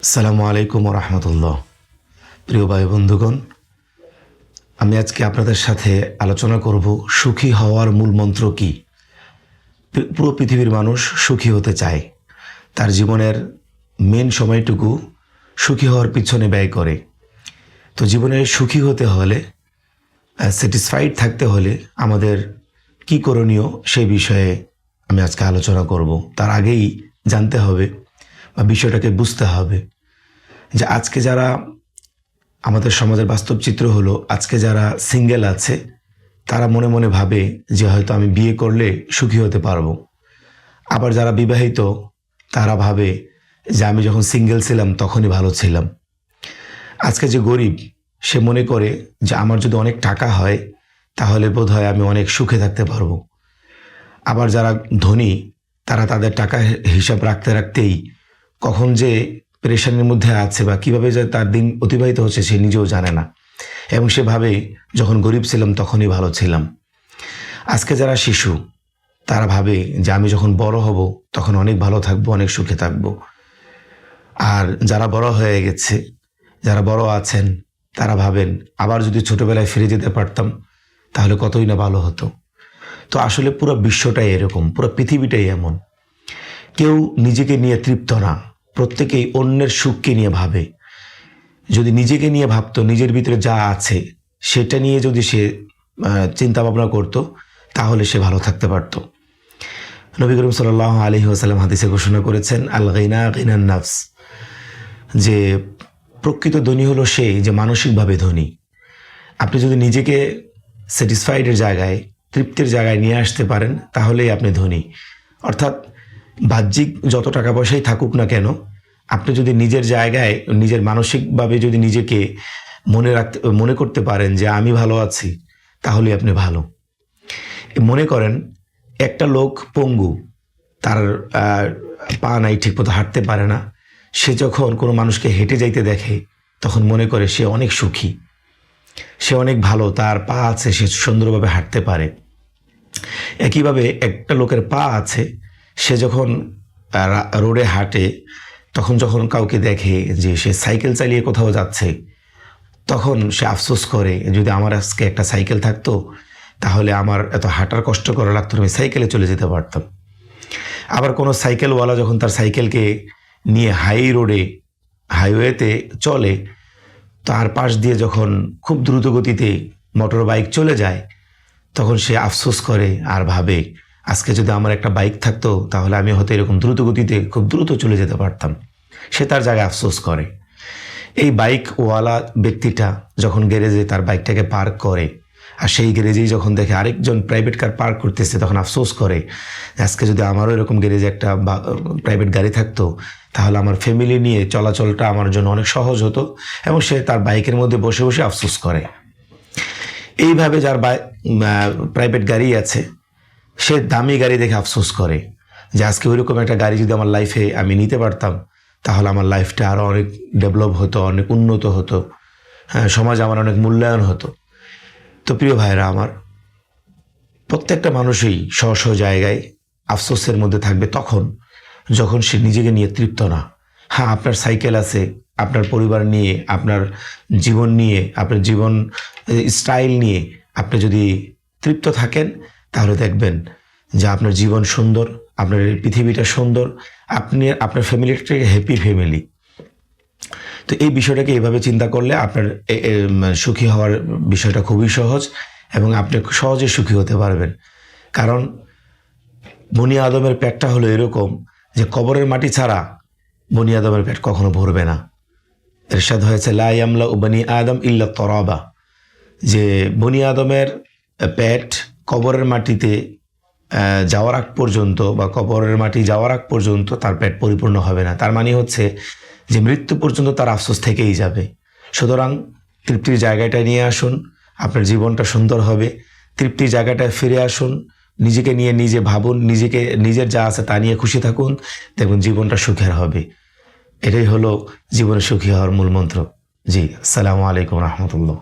আসসালামু আলাইকুম রহমতুল্লাহ। প্রিয় ভাই বন্ধুগণ, আমি আজকে আপনাদের সাথে আলোচনা করব সুখী হওয়ার মূল মন্ত্র কি। পুরো পৃথিবীর মানুষ সুখী হতে চায়, তার জীবনের মেন সময়টুকু সুখী হওয়ার পিছনে ব্যয় করে। তো জীবনে সুখী হতে হলে, স্যাটিসফাইড থাকতে হলে আমাদের কি করণীয় সেই বিষয়ে আমি আজকে আলোচনা করব। তার আগেই জানতে হবে বা বিষয়টাকে বুঝতে হবে যে আজকে যারা আমাদের সমাজের বাস্তব চিত্র হলো, আজকে যারা সিঙ্গেল আছে তারা মনে মনে ভাবে যে হয়তো আমি বিয়ে করলে সুখী হতে পারবো। আবার যারা বিবাহিত তারা ভাবে যে আমি যখন সিঙ্গেল ছিলাম তখনই ভালো ছিলাম। আজকে যে গরিব সে মনে করে যে আমার যদি অনেক টাকা হয় তাহলে বোধহয় আমি অনেক সুখে থাকতে পারবো। আবার যারা ধনী তারা তাদের টাকা হিসাব রাখতে রাখতেই কখন যে পেরেশানির মধ্যে আছে বা কীভাবে যে তার দিন অতিবাহিত হচ্ছে সে নিজেও জানে না, এবং সে ভাবে যখন গরিব ছিলাম তখনই ভালো ছিলাম। আজকে যারা শিশু তারা ভাবে যে আমি যখন বড় হব তখন অনেক ভালো থাকবো, অনেক সুখে থাকবো। আর যারা বড় হয়ে গেছে, যারা বড় আছেন তারা ভাবেন আবার যদি ছোটবেলায় ফিরে যেতে পারতাম তাহলে কতই না ভালো হতো। তো আসলে পুরো বিশ্বটাই এরকম, পুরো পৃথিবীটাই এমন। কেউ নিজেকে নিয়ে তৃপ্ত না, প্রত্যেকেই অন্যের সুখকে নিয়ে ভাবে। যদি নিজেকে নিয়ে ভাবতো, নিজের ভিতরে যা আছে সেটা নিয়ে যদি সে চিন্তা ভাবনা করতো তাহলে সে ভালো থাকতে পারত। নবী করিম সাল্লাল্লাহু আলাইহি ওয়াসাল্লাম হাদিসে ঘোষণা করেছেন, আল গিনা গিনান নাফস, যে প্রকৃত ধনী হলো সে যে মানসিকভাবে ধনী। আপনি যদি নিজেকে স্যাটিসফাইডের জায়গায়, তৃপ্তির জায়গায় নিয়ে আসতে পারেন তাহলেই আপনি ধনী। অর্থাৎ বাহ্যিক যত টাকা পয়সাই থাকুক না কেন, আপনি যদি নিজের জায়গায়, নিজের মানসিকভাবে যদি নিজেকে মনে করতে পারেন যে আমি ভালো আছি তাহলে আপনি ভালো। মনে করেন একটা লোক পঙ্গু, তার পা নাই, ঠিকমতো হাঁটতে পারে না, সে যখন কোনো মানুষকে হেঁটে যাইতে দেখে তখন মনে করে সে অনেক সুখী, সে অনেক ভালো, তার পা আছে, সে সুন্দরভাবে হাঁটতে পারে। একইভাবে একটা লোকের পা আছে, সে যখন রোডে হাঁটে তখন যখন কাউকে দেখে যে সে সাইকেল চালিয়ে কোথাও যাচ্ছে তখন সে আফসোস করে, যদি আমার আজকে একটা সাইকেল থাকতো তাহলে আমার এত হাঁটার কষ্ট করা লাগতো, আমি সাইকেলে চলে যেতে পারতাম। আবার কোনো সাইকেলওয়ালা যখন তার সাইকেলকে নিয়ে হাইওয়েতে চলে, তার পাশ দিয়ে যখন খুব দ্রুত গতিতে মোটর বাইক চলে যায় তখন সে আফসোস করে আর ভাবে আজকে যদি আমার একটা বাইক থাকতো তাহলে আমি হয়তো এরকম দ্রুত গতিতে খুব দ্রুত চলে যেতে পারতাম। সে তার জায়গায় আফসোস করে। এই বাইকওয়ালা ব্যক্তিটা যখন গ্যারেজে তার বাইকটাকে পার্ক করে আর সেই গ্যারেজেই যখন দেখে আরেকজন প্রাইভেট কার পার্ক করতেছে তখন আফসোস করে আজকে যদি আমারও এরকম গ্যারেজে একটা প্রাইভেট গাড়ি থাকতো তাহলে আমার ফ্যামিলি নিয়ে চলাচলটা আমার জন্য অনেক সহজ হতো, এবং সে তার বাইকের মধ্যে বসে বসে আফসোস করে। এইভাবে যার প্রাইভেট গাড়ি আছে সে দামি গাড়ি দেখে আফসোস করে যে আজকে ওইরকম একটা গাড়ি যদি আমার লাইফে আমি নিতে পারতাম তাহলে আমার লাইফটা আরও অনেক ডেভেলপ হতো, অনেক উন্নত হতো, হ্যাঁ, সমাজ আমার অনেক মূল্যায়ন হতো। তো প্রিয় ভাইরা আমার, প্রত্যেকটা মানুষই স্ব স্ব জায়গায় আফসোসের মধ্যে থাকবে তখন যখন সে নিজেকে নিয়ে তৃপ্ত না। হ্যাঁ, আপনার সাইকেল আছে, আপনার পরিবার নিয়ে, আপনার জীবন নিয়ে, আপনার জীবন স্টাইল নিয়ে আপনি যদি তৃপ্ত থাকেন তাহলে দেখবেন যে আপনার জীবন সুন্দর, আপনার পৃথিবীটা সুন্দর, আপনি আপনার ফ্যামিলিটা হ্যাপি ফ্যামিলি। তো এই বিষয়টাকে এইভাবে চিন্তা করলে আপনার সুখী হওয়ার বিষয়টা খুবই সহজ, এবং আপনি সহজে সুখী হতে পারবেন। কারণ বনি আদমের পেটটা হলো এরকম যে কবরের মাটি ছাড়া বনি আদমের পেট কখনো ভরবে না। ইরশাদ হয়েছে, লা ইয়ামলা বনি আদম ইল্লা তরাবা, যে বনি আদমের পেট কবরের মাটিতে যাওয়ার আগ পর্যন্ত বা কবরের মাটি যাওয়ার আগ পর্যন্ত তার পেট পরিপূর্ণ হবে না। তার মানে হচ্ছে যে মৃত্যু পর্যন্ত তার আফসোস থেকেই যাবে। সুতরাং তৃপ্তির জায়গাটায় নিয়ে আসুন, আপনার জীবনটা সুন্দর হবে। তৃপ্তির জায়গাটায় ফিরে আসুন, নিজেকে নিয়ে নিজে ভাবুন, নিজের যা আছে তা নিয়ে খুশি থাকুন, দেখুন জীবনটা সুখের হবে। এটাই হলো জীবনে সুখী হওয়ার মূল মন্ত্র। জি, আসসালামু আলাইকুম রহমতুল্লাহ।